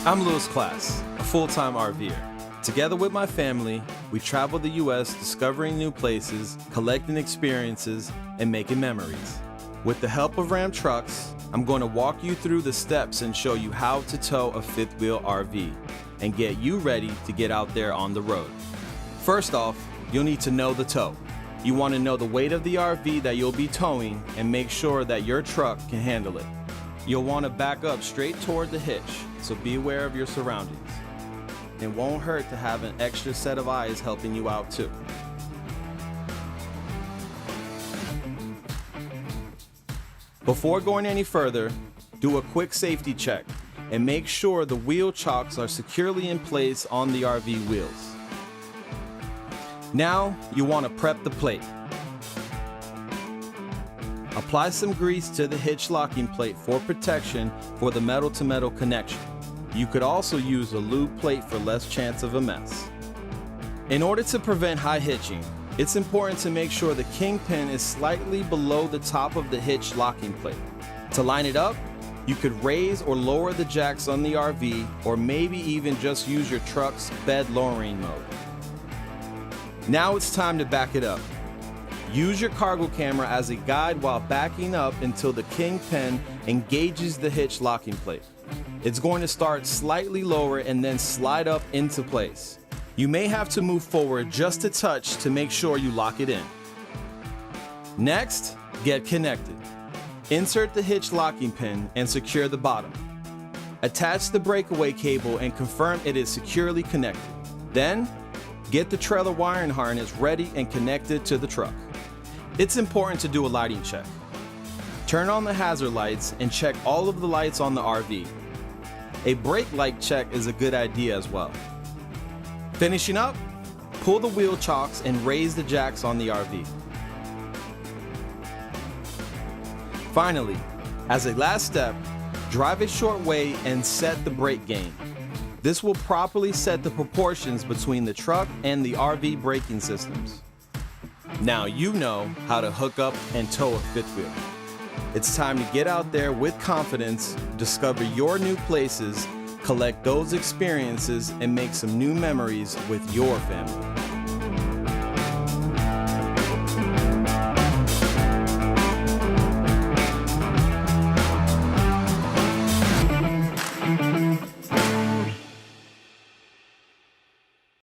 I'm Lewis Class, a full-time RVer. Together with my family, we travel the U.S. discovering new places, collecting experiences, and making memories. With the help of Ram Trucks, I'm going to walk you through the steps and show you how to tow a fifth wheel RV and get you ready to get out there on the road. First off, you'll need to know the tow. You want to know the weight of the RV that you'll be towing and make sure that your truck can handle it. You'll want to back up straight toward the hitch, so be aware of your surroundings. It won't hurt to have an extra set of eyes helping you out too. Before going any further, do a quick safety check and make sure the wheel chocks are securely in place on the RV wheels. Now, you want to prep the plate. Apply some grease to the hitch locking plate for protection for the metal-to-metal connection. You could also use a lube plate for less chance of a mess. In order to prevent high hitching, it's important to make sure the kingpin is slightly below the top of the hitch locking plate. To line it up, you could raise or lower the jacks on the RV, or maybe even just use your truck's bed lowering mode. Now it's time to back it up. Use your cargo camera as a guide while backing up until the kingpin engages the hitch locking plate. It's going to start slightly lower and then slide up into place. You may have to move forward just a touch to make sure you lock it in. Next, get connected. Insert the hitch locking pin and secure the bottom. Attach the breakaway cable and confirm it is securely connected. Then, get the trailer wiring harness ready and connected to the truck. It's important to do a lighting check. Turn on the hazard lights and check all of the lights on the RV. A brake light check is a good idea as well. Finishing up, pull the wheel chocks and raise the jacks on the RV. Finally, as a last step, drive a short way and set the brake gain. This will properly set the proportions between the truck and the RV braking systems. Now you know how to hook up and tow a fifth wheel. It's time to get out there with confidence, discover your new places, collect those experiences, and make some new memories with your family.